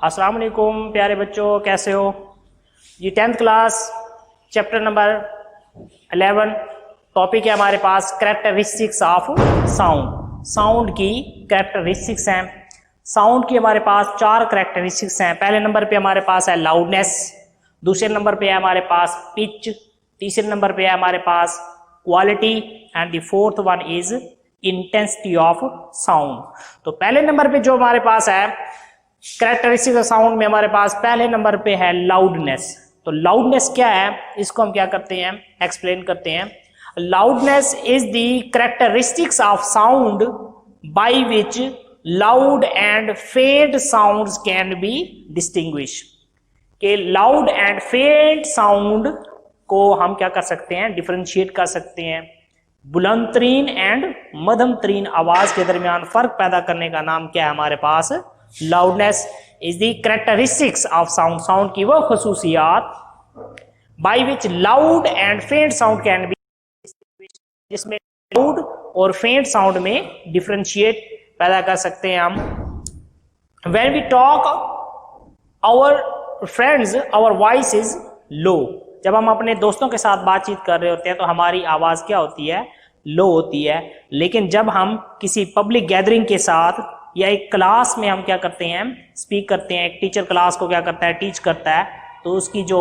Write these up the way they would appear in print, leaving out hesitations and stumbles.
अस्सलाम वालेकुम प्यारे बच्चों, कैसे हो जी। 10th class chapter number 11 topic है हमारे पास कैरेक्टरिस्टिक्स ऑफ साउंड। साउंड की कैरेक्टरिस्टिक्स हैं। साउंड की हमारे पास 4 कैरेक्टरिस्टिक्स हैं। पहले नंबर पे हमारे पास है लाउडनेस, दूसरे नंबर पे है हमारे पास पिच, तीसरे नंबर पे है हमारे पास quality and the fourth one is intensity of sound. तो पहले नंबर पे जो हमारे पास है कैरेक्टरिस्टिक ऑफ साउंड में हमारे पास पहले नंबर पे है लाउडनेस। तो लाउडनेस क्या है, इसको हम क्या करते हैं, एक्सप्लेन करते हैं। Loudness is the characteristics of sound bye which loud and फेंट साउंड्स कैन बी डिस्टिंग्विश। कि लाउड एंड फेंट साउंड को हम क्या कर सकते हैं, डिफरेंशिएट कर सकते हैं। बुलंद तरीन एंड मध्यम तरीन आवाज के दरमियान फर्क पैदा करने का नाम क्या है हमारे पास, loudness is the characteristics of sound. Sound की वो खसूसियात by which loud and faint sound can be, जिसमें लाउड और फेंट साउंड में डिफरेंशिएट पैदा कर सकते हैं हम। When we talk our friends our voice is low. जब हम अपने दोस्तों के साथ बातचीत कर रहे होते हैं तो हमारी आवाज क्या होती है, लो होती है। लेकिन जब हम किसी पब्लिक गैदरिंग के साथ या एक क्लास में हम क्या करते हैं, स्पीक करते हैं, एक टीचर क्लास को क्या करता है, टीच करता है, तो उसकी जो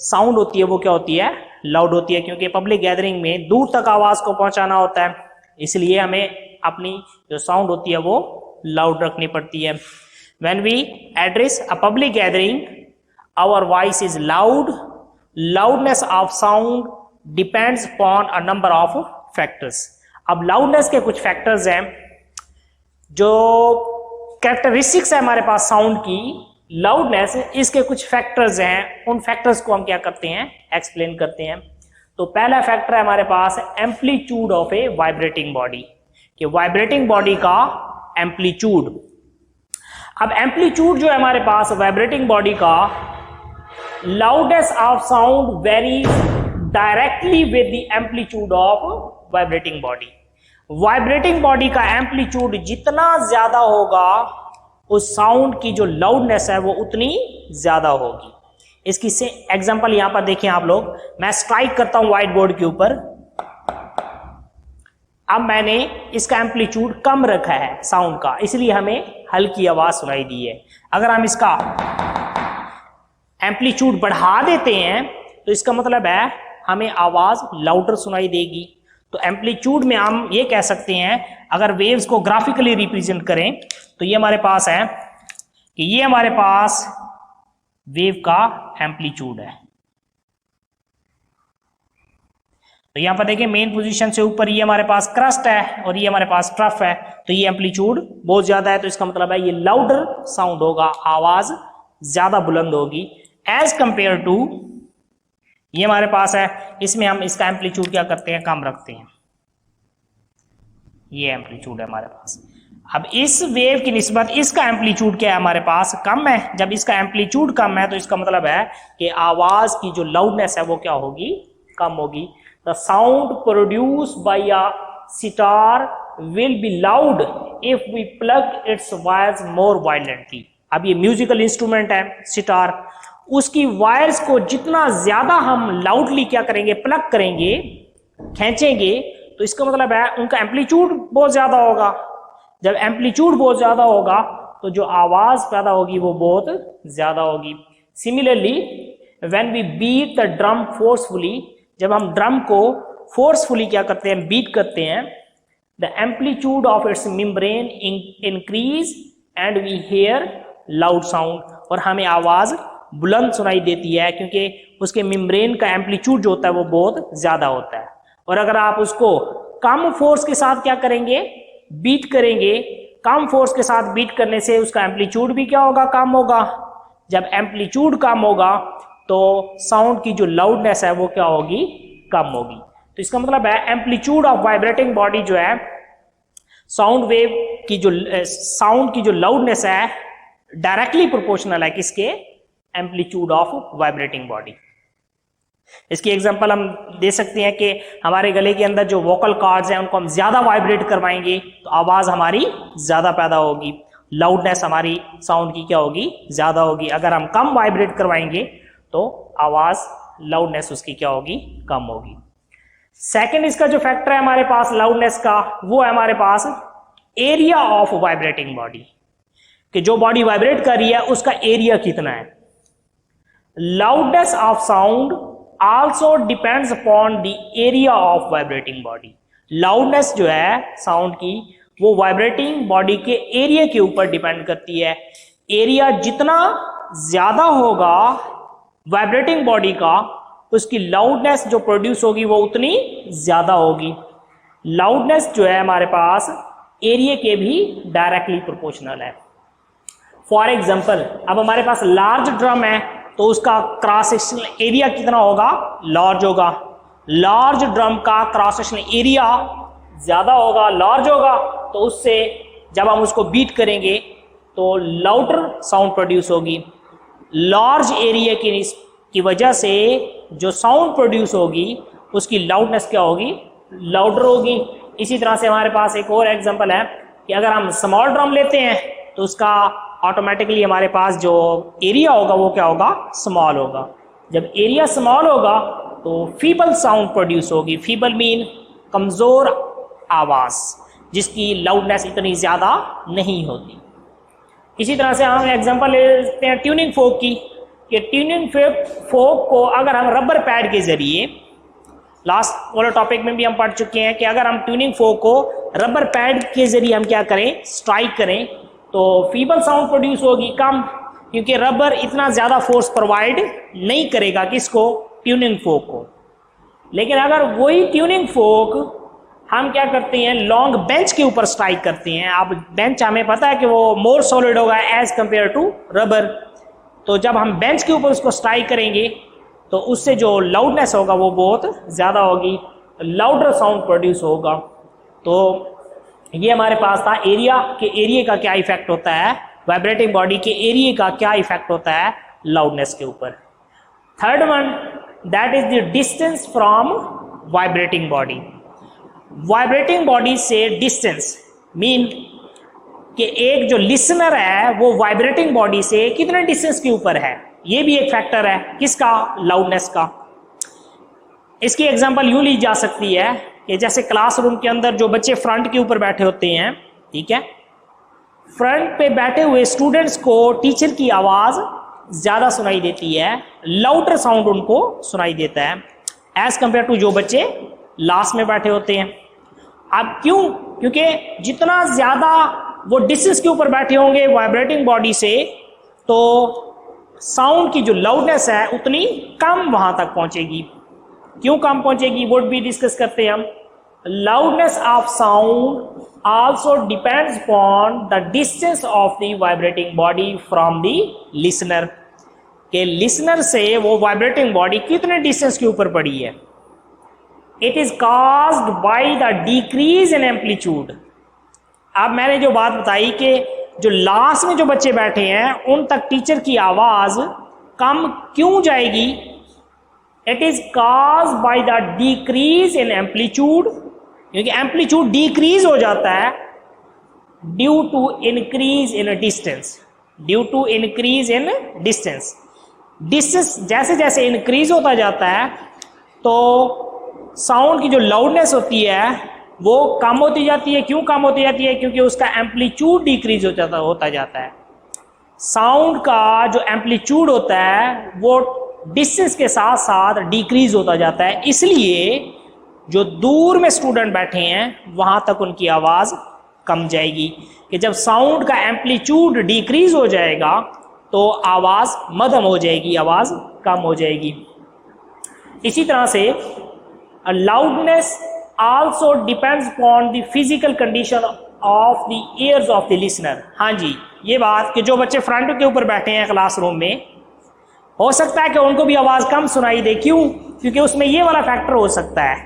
साउंड होती है वो क्या होती है, लाउड होती है। क्योंकि पब्लिक गैदरिंग में दूर तक आवाज को पहुंचाना होता है, इसलिए हमें अपनी जो साउंड होती है वो लाउड रखनी पड़ती है। When we address a public gathering our voice is loud. Loudness of sound depends upon a number of factors. अब लाउडनेस के कुछ फैक्टर्स हैं, जो कैरेक्टरिस्टिक्स है हमारे पास साउंड की, लाउडनेस, इसके कुछ फैक्टर्स हैं। उन फैक्टर्स को हम क्या करते हैं, एक्सप्लेन करते हैं। तो पहला फैक्टर है हमारे पास amplitude of a vibrating body, कि वाइब्रेटिंग बॉडी का एम्पलीट्यूड। अब एम्पलीट्यूड जो है हमारे पास वाइब्रेटिंग बॉडी का, loudness of sound varies directly with the amplitude of vibrating body. Vibrating body का एम्पलीट्यूड जितना ज्यादा होगा उस साउंड की जो लाउडनेस है वो उतनी ज्यादा होगी। इसकी से एग्जांपल यहां पर देखें आप लोग। मैं स्ट्राइक करता हूं व्हाइट बोर्ड के ऊपर, अब मैंने इसका एम्पलीट्यूड कम रखा है साउंड का, इसलिए हमें हल्की आवाज सुनाई दी है। अगर हम इसका एम्पलीट्यूड बढ़ा देते हैं तो इसका मतलब है हमें आवाज लाउडर सुनाई देगी। तो एम्पलीट्यूड में हम ये कह सकते हैं, अगर वेव्स को ग्राफिकली रिप्रेजेंट करें तो ये हमारे पास है कि ये हमारे पास वेव का एम्पलीट्यूड है। तो यहां पर देखिए मेन पोजीशन से ऊपर ये हमारे पास क्रस्ट है और ये हमारे पास ट्रफ है, तो ये एम्पलीट्यूड बहुत ज्यादा है, तो इसका मतलब है ये लाउडर साउंड होगा, आवाज ज्यादा बुलंद होगी एज कंपेयर टू ये हमारे पास है, इसमें हम इसका एम्पलीट्यूड क्या करते हैं, कम रखते हैं। ये एम्पलीट्यूड है हमारे पास। अब इस वेव की निस्बत इसका एम्पलीट्यूड क्या है हमारे पास, कम है। जब इसका एम्पलीट्यूड कम है तो इसका मतलब है कि आवाज की जो लाउडनेस है वो क्या होगी, कम होगी। The sound produce by a sitar will be loud if we plug its wires more violently. अब ये म्यूजिकल इंस्ट्रूमेंट है सितार, उसकी वायर्स को जितना ज्यादा हम लाउडली क्या करेंगे, प्लग करेंगे, खींचेंगे, तो इसका मतलब है उनका एम्पलीट्यूड बहुत ज्यादा होगा। जब एम्पलीट्यूड बहुत ज्यादा होगा तो जो आवाज पैदा होगी वो बहुत ज्यादा होगी। Similarly when we beat the drum forcefully, जब हम ड्रम को फोर्सफुली क्या करते हैं, बीट करते हैं, the amplitude of its membrane increase and we hear loud sound, और हमें आवाज बुलंद सुनाई देती है क्योंकि उसके मेम्ब्रेन का एम्पलीट्यूड जो होता है वो बहुत ज्यादा होता है। और अगर आप उसको कम फोर्स के साथ क्या करेंगे, बीट करेंगे, कम फोर्स के साथ बीट करने से उसका एम्पलीट्यूड भी क्या होगा, कम होगा। जब एम्पलीट्यूड कम होगा तो साउंड की जो लाउडनेस है वो क्या होगी, कम होगी। तो इसका मतलब है एम्पलीट्यूड ऑफ वाइब्रेटिंग बॉडी जो है, साउंड वेव की जो साउंड की जो लाउडनेस है डायरेक्टली प्रोपोर्शनल है किसके, एम्पलीट्यूड ऑफ वाइब्रेटिंग बॉडी। इसकी एग्जांपल हम दे सकते हैं कि हमारे गले के अंदर जो वोकल कॉर्ड्स हैं उनको हम ज्यादा वाइब्रेट करवाएंगे तो आवाज हमारी ज्यादा पैदा होगी। लाउडनेस हमारी साउंड की क्या होगी, ज्यादा होगी। अगर हम कम वाइब्रेट करवाएंगे तो आवाज लाउडनेस उसकी क्या होगी, कम होगी। सेकंड इसका जो फैक्टर है हमारे पास लाउडनेस का, वो है हमारे पास एरिया ऑफ वाइब्रेटिंग बॉडी, कि जो बॉडी वाइब्रेट कर रही है उसका एरिया कितना है। Loudness of sound also depends upon the area of vibrating body. Loudness जो है साउंड की वो वाइब्रेटिंग बॉडी के एरिया के ऊपर डिपेंड करती है। एरिया जितना ज्यादा होगा वाइब्रेटिंग बॉडी का, उसकी लाउडनेस जो प्रोड्यूस होगी वो उतनी ज्यादा होगी। लाउडनेस जो है हमारे पास एरिया के भी डायरेक्टली प्रोपोर्शनल है। फॉर एग्जाम्पल, अब हमारे पास लार्ज ड्रम है तो उसका क्रॉस सेक्शनल एरिया कितना होगा, लार्ज होगा। लार्ज ड्रम का क्रॉस सेक्शनल एरिया ज्यादा होगा, लार्ज होगा, तो उससे जब हम उसको बीट करेंगे तो लाउडर साउंड प्रोड्यूस होगी। लार्ज एरिया की वजह से जो साउंड प्रोड्यूस होगी उसकी लाउडनेस क्या होगी, लाउडर होगी। इसी तरह से हमारे पास एक और एग्जांपल है कि अगर हम स्मॉल ड्रम लेते हैं तो उसका ऑटोमेटिकली हमारे पास जो एरिया होगा वो क्या होगा, स्मॉल होगा। जब एरिया स्मॉल होगा तो फीबल साउंड प्रोड्यूस होगी। फीबल मीन कमजोर आवाज जिसकी लाउडनेस इतनी ज्यादा नहीं होती। इसी तरह से हम एग्जांपल ले लेते हैं ट्यूनिंग फोक की, कि ट्यूनिंग फोक को अगर हम रबर पैड के जरिए, लास्ट वाले टॉपिक में भी हम पढ़ चुके हैं कि अगर हम ट्यूनिंग फोक को रबर पैड के जरिए हम क्या करें, स्ट्राइक करें, तो फीबल साउंड प्रोड्यूस होगी कम, क्योंकि रबर इतना ज्यादा फोर्स प्रोवाइड नहीं करेगा किसको, ट्यूनिंग फोक को। लेकिन अगर वही ट्यूनिंग फोक हम क्या करते हैं, लॉन्ग बेंच के ऊपर स्ट्राइक करते हैं। अब बेंच हमें पता है कि वो मोर सॉलिड होगा एज कंपेयर टू रबर, तो जब हम बेंच के ऊपर उसको स्ट्राइक करेंगे तो उससे जो लाउडनेस होगा वो बहुत ज्यादा होगी, लाउडर साउंड प्रोड्यूस होगा। तो ये हमारे पास था एरिया के, एरिया का क्या इफेक्ट होता है, वाइब्रेटिंग बॉडी के एरिया का क्या इफेक्ट होता है लाउडनेस के ऊपर। Third one, that is the distance from vibrating body. Vibrating body से डिस्टेंस मीन कि एक जो लिसनर है वो वाइब्रेटिंग बॉडी से कितने डिस्टेंस के ऊपर है, ये भी एक फैक्टर है किसका, लाउडनेस का। इसकी एग्जांपल यूं ली जा सकती है कि जैसे क्लासरूम के अंदर जो बच्चे फ्रंट के ऊपर बैठे होते हैं, ठीक है, फ्रंट पे बैठे हुए स्टूडेंट्स को टीचर की आवाज ज्यादा सुनाई देती है, लाउडर साउंड उनको सुनाई देता है एज कंपेयर टू जो बच्चे लास्ट में बैठे होते हैं। अब क्यों, क्योंकि जितना ज्यादा वो डिस्टेंस के ऊपर बैठे होंगे वाइब्रेटिंग बॉडी से, तो साउंड की जो लाउडनेस है उतनी कम वहां तक पहुंचेगी। क्यों कम पहुंचेगी वो भी डिस्कस करते हैं हम। Loudness of sound also depends upon the distance of the vibrating body from the listener, के लिसनर से वो वाइब्रेटिंग बॉडी कितने डिस्टेंस के ऊपर पड़ी है। It is caused by the decrease in amplitude. अब मैंने जो बात बताई कि जो लास्ट में जो बच्चे बैठे हैं उन तक टीचर की आवाज कम क्यों जाएगी, it is caused by the decrease in amplitude, क्योंकि एम्पलीट्यूड डिक्रीज हो जाता है due to increase in distance, due to increase in distance. Distance जैसे जैसे इंक्रीज होता जाता है तो साउंड की जो लाउडनेस होती है वो कम होती जाती है। क्यों कम होती जाती है, क्योंकि उसका एम्पलीट्यूड डिक्रीज होता जाता है। साउंड का जो एम्पलीट्यूड होता है वो डिस्टेंस के साथ साथ डिक्रीज होता जाता है, इसलिए जो दूर में स्टूडेंट बैठे हैं वहां तक उनकी आवाज कम जाएगी। कि जब साउंड का एम्पलीट्यूड डिक्रीज हो जाएगा तो आवाज मध्यम हो जाएगी, आवाज कम हो जाएगी। इसी तरह से loudness also depends upon the physical condition of the ears of the listener। हाँ जी, ये बात कि जो बच्चे फ्रंट के ऊपर बैठे हैं क्लासरूम में, हो सकता है कि उनको भी आवाज कम सुनाई दे। क्यों, क्योंकि उसमें ये वाला फैक्टर हो सकता है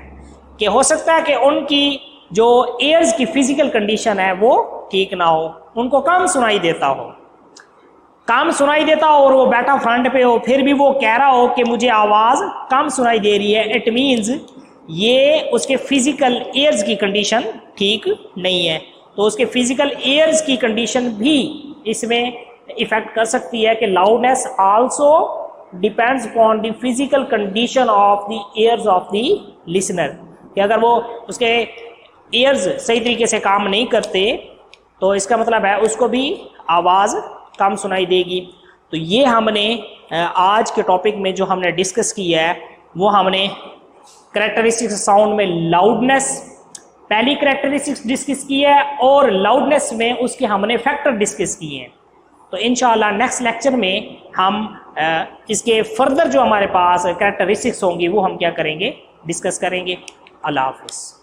कि हो सकता है कि उनकी जो ears की फिजिकल कंडीशन है वो ठीक ना हो, उनको कम सुनाई देता हो, कम सुनाई देता हो और वो बैठा फ्रंट पे हो, फिर भी वो कह रहा हो कि मुझे आवाज कम सुनाई दे रही है। इट मीन्स ये उसके फिजिकल एयर्स की कंडीशन ठीक नहीं है। तो उसके फिजिकल एयर्स की कंडीशन भी इसमें इफेक्ट कर सकती है कि loudness also depends upon the physical condition of the ears of the listener, कि अगर वो उसके एयर्स सही तरीके से काम नहीं करते तो इसका मतलब है उसको भी आवाज़ कम सुनाई देगी। तो ये हमने आज के टॉपिक में जो हमने डिस्कस किया है वो हमने कैरेक्टरिस्टिक्स साउंड में लाउडनेस पहली कैरेक्टरिस्टिक्स डिस्कस की है और लाउडनेस में उसके हमने फैक्टर डिस्कस किए हैं। तो इंशाल्लाह नेक्स्ट लेक्चर में हम इसके फर्दर जो हमारे पास कैरेक्टरिस्टिक्स होंगी वो हम क्या करेंगे, डिस्कस करेंगे। अल्लाह हाफिज़।